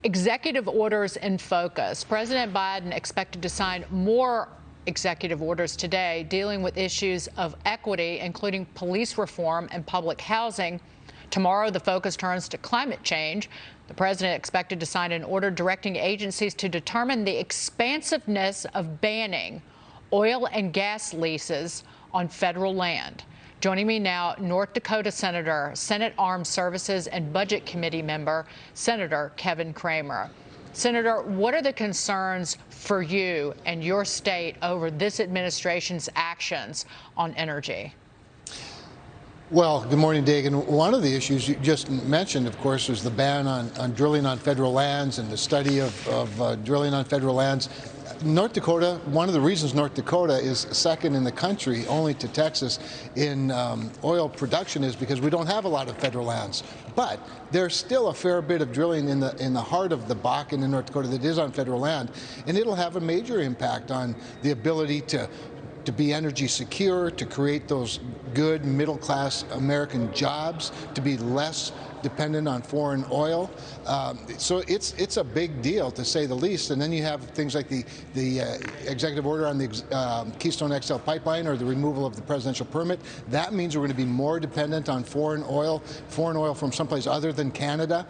Executive orders in focus. President Biden expected to sign more executive orders today dealing with issues of equity, including police reform and public housing. Tomorrow, the focus turns to climate change. The president expected to sign an order directing agencies to determine the expansiveness of banning oil and gas leases on federal land. Joining me now, North Dakota Senator, Senate Armed Services and Budget Committee member, Senator Sen Cramer. Senator, what are the concerns for you and your state over this administration's actions on energy? Well, good morning, Dagan. One of the issues you just mentioned, of course, was the ban on drilling on federal lands and the study of drilling on federal lands. North Dakota, one of the reasons North Dakota is second in the country, only to Texas, in oil production is because we don't have a lot of federal lands. But there's still a fair bit of drilling in the heart of the Bakken in North Dakota that is on federal land, and it'll have a major impact on the ability to be energy secure, to create those good middle-class American jobs, to be less dependent on foreign oil. So it's a big deal, to say the least. And then you have things like the executive order on the Keystone XL pipeline, or the removal of the presidential permit. That means we're going to be more dependent on foreign oil from someplace other than Canada.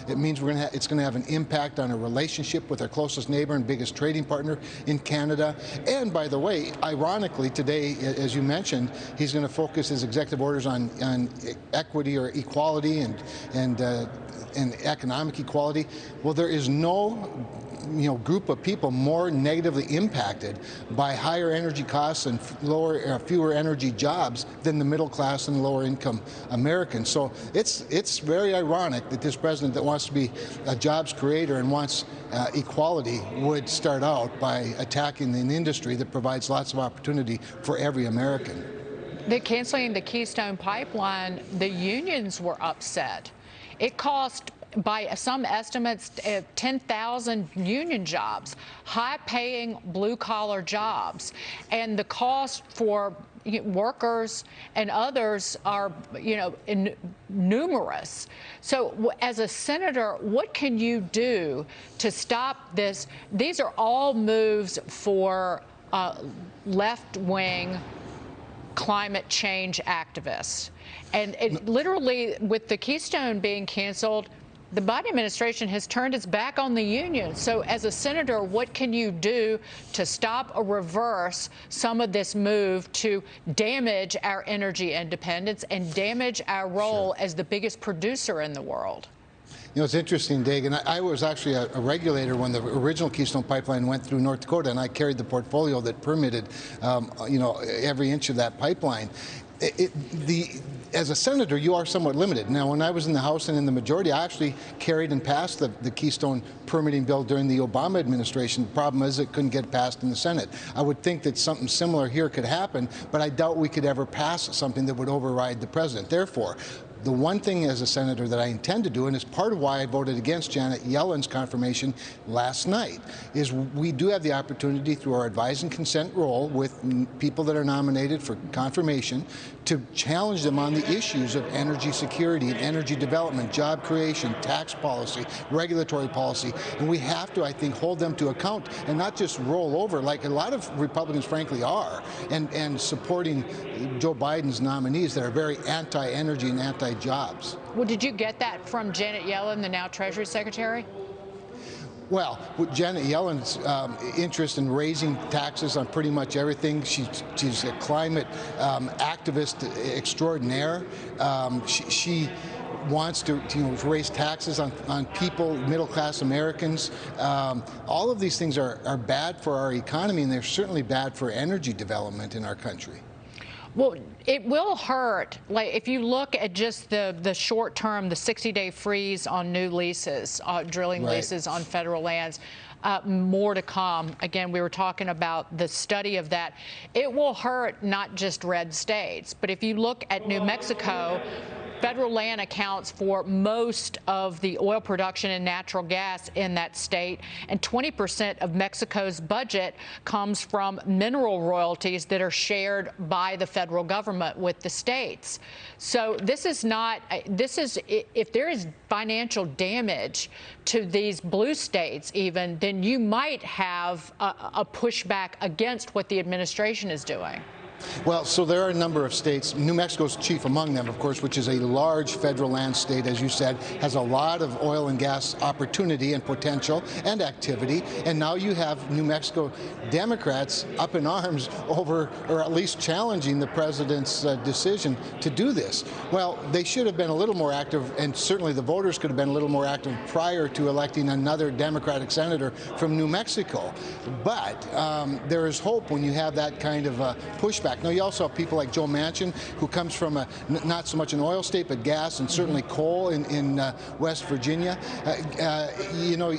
It means it's going to have an impact on our relationship with our closest neighbor and biggest trading partner in Canada. And by the way, ironically, today, as you mentioned, he's going to focus his executive orders on equity or equality and economic equality. Well, there is no group of people more negatively impacted by higher energy costs and fewer energy jobs than the middle class and lower income Americans. So it's very ironic that this president that wants to be a jobs creator and wants equality would start out by attacking an industry that provides lots of opportunity for every American. The canceling the Keystone Pipeline, the unions were upset. It cost, by some estimates, 10,000 union jobs, high-paying blue-collar jobs. And the cost for workers and others are, numerous. So as a senator, what can you do to stop this? These are all moves for left-wing climate change activists. And literally, with the Keystone being canceled, the Biden administration has turned its back on the union. So as a senator, what can you do to stop or reverse some of this move to damage our energy independence and damage our role as the biggest producer in the world? It's interesting, Dagan. I was actually a regulator when the original Keystone Pipeline went through North Dakota, and I carried the portfolio that permitted, every inch of that pipeline. As a senator, you are somewhat limited. Now, when I was in the House and in the majority, I actually carried and passed the Keystone permitting bill during the Obama administration. The problem is it couldn't get passed in the Senate. I would think that something similar here could happen, but I doubt we could ever pass something that would override the president. Therefore, the one thing as a senator that I intend to do, and is part of why I voted against Janet Yellen's confirmation last night, is we do have the opportunity through our advise and consent role with people that are nominated for confirmation to challenge them on the issues of energy security and energy development, job creation, tax policy, regulatory policy. And we have to, I think, hold them to account and not just roll over like a lot of Republicans, frankly, are, and supporting Joe Biden's nominees that are very anti-energy and anti-jobs. Well, did you get that from Janet Yellen, the now Treasury Secretary? Well, with Janet Yellen's interest in raising taxes on pretty much everything, she's a climate activist extraordinaire. She wants to raise taxes on people, middle-class Americans. All of these things are bad for our economy, and they're certainly bad for energy development in our country. Well, it will hurt. Like, if you look at just the short term, the 60-day freeze on new leases, drilling leases on federal lands, more to come. Again, we were talking about the study of that. It will hurt not just red states, but if you look at New Mexico, Federal land accounts for most of the oil production and natural gas in that state, and 20% of Mexico's budget comes from mineral royalties that are shared by the federal government with the states. So this is not, if there is financial damage to these blue states even, then you might have a pushback against what the administration is doing. Well, so there are a number of states, New Mexico's chief among them, of course, which is a large federal land state, as you said, has a lot of oil and gas opportunity and potential and activity. And now you have New Mexico Democrats up in arms over, or at least challenging the president's decision to do this. Well, they should have been a little more active, and certainly the voters could have been a little more active prior to electing another Democratic senator from New Mexico. But there is hope when you have that kind of pushback. Now, you also have people like Joe Manchin, who comes from not so much an oil state, but gas and certainly coal in West Virginia. You know,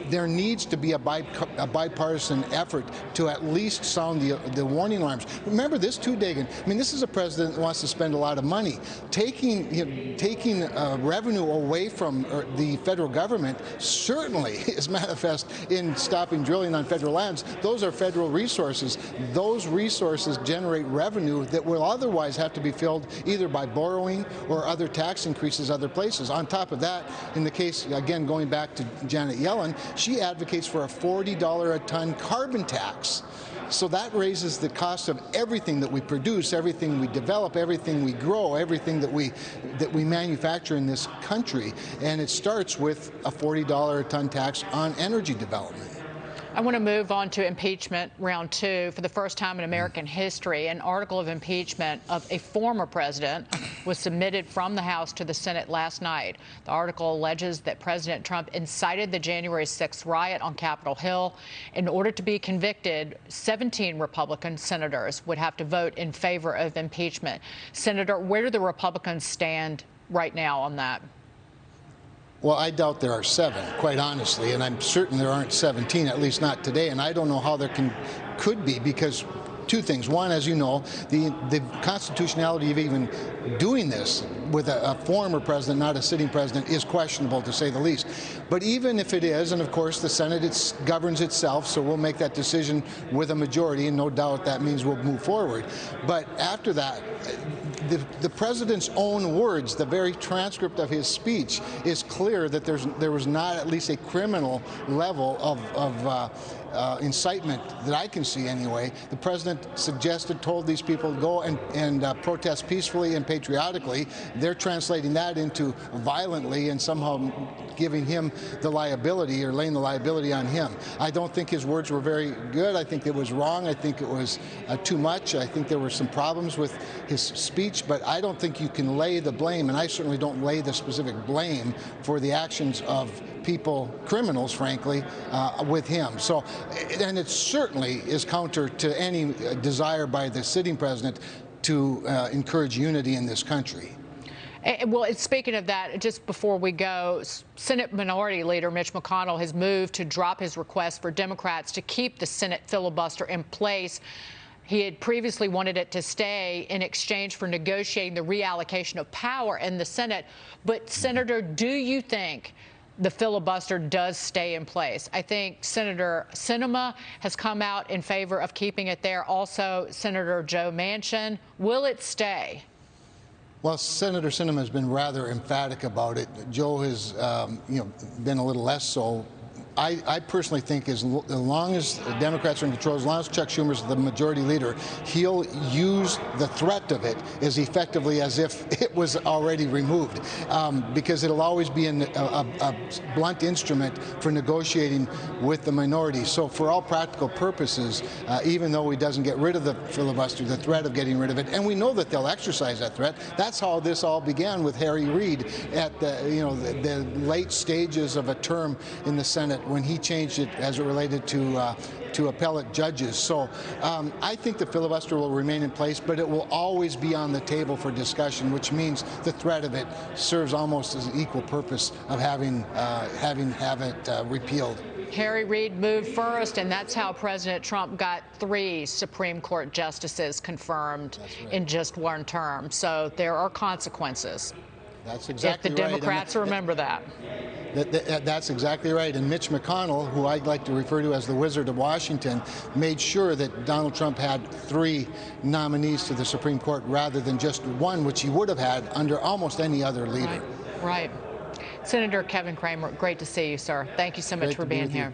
there needs to be a bipartisan effort to at least sound the warning alarms. Remember this too, Dagan. I mean, this is a president that wants to spend a lot of money. Taking revenue away from the federal government certainly is manifest in stopping drilling on federal lands. Those are federal resources. Those resources generate revenue that will otherwise have to be filled either by borrowing or other tax increases other places. On top of that, in the case, again, going back to Janet Yellen, she advocates for a $40 a ton carbon tax. So that raises the cost of everything that we produce, everything we develop, everything we grow, everything that we manufacture in this country. And it starts with a $40 a ton tax on energy development. I want to move on to impeachment round two. For the first time in American history, an article of impeachment of a former president was submitted from the House to the Senate last night. The article alleges that President Trump incited the January 6th riot on Capitol Hill. In order to be convicted, 17 Republican senators would have to vote in favor of impeachment. Senator, where do the Republicans stand right now on that? Well, I doubt there are 7, quite honestly, and I'm certain there aren't 17, at least not today, and I don't know how there could be, because two things. One, as you know, the constitutionality of even doing this with a former president, not a sitting president, is questionable, to say the least. But even if it is, and of course the Senate governs itself, so we'll make that decision with a majority, and no doubt that means we'll move forward. But after that, the president's own words, the very transcript of his speech, is clear that there was not at least a criminal level of incitement that I can see anyway. The president told these people to go and protest peacefully and patriotically. They're translating that into violently and somehow giving him the liability, or laying the liability on him. I don't think his words were very good. I think it was wrong. I think it was too much. I think there were some problems with his speech, but I don't think you can lay the blame, and I certainly don't lay the specific blame for the actions of people, criminals, frankly, with him. So, and it certainly is counter to any desire by the sitting president to encourage unity in this country. Well, speaking of that, just before we go, Senate Minority Leader Mitch McConnell has moved to drop his request for Democrats to keep the Senate filibuster in place. He had previously wanted it to stay in exchange for negotiating the reallocation of power in the Senate. But, Senator, do you think the filibuster does stay in place? I think Senator Sinema has come out in favor of keeping it there. Also, Senator Joe Manchin. Will it stay? Well, Senator Sinema has been rather emphatic about it. Joe has, been a little less so. I personally think as long as the Democrats are in control, as long as Chuck Schumer's the majority leader, he'll use the threat of it as effectively as if it was already removed, because it'll always be a blunt instrument for negotiating with the minority. So for all practical purposes, even though he doesn't get rid of the filibuster, the threat of getting rid of it, and we know that they'll exercise that threat. That's how this all began with Harry Reid at the late stages of a term in the Senate, when he changed it as it related to appellate judges. So I think the filibuster will remain in place, but it will always be on the table for discussion, which means the threat of it serves almost as an equal purpose of having it repealed. Harry Reid moved first, and that's how President Trump got 3 Supreme Court justices confirmed in just one term. So there are consequences. That's exactly if the right. Democrats remember that. That's exactly right. And Mitch McConnell, who I'd like to refer to as the Wizard of Washington, made sure that Donald Trump had 3 nominees to the Supreme Court rather than just 1, which he would have had under almost any other leader. Right. Senator Kevin Cramer, great to see you, sir. Thank you so much for being here.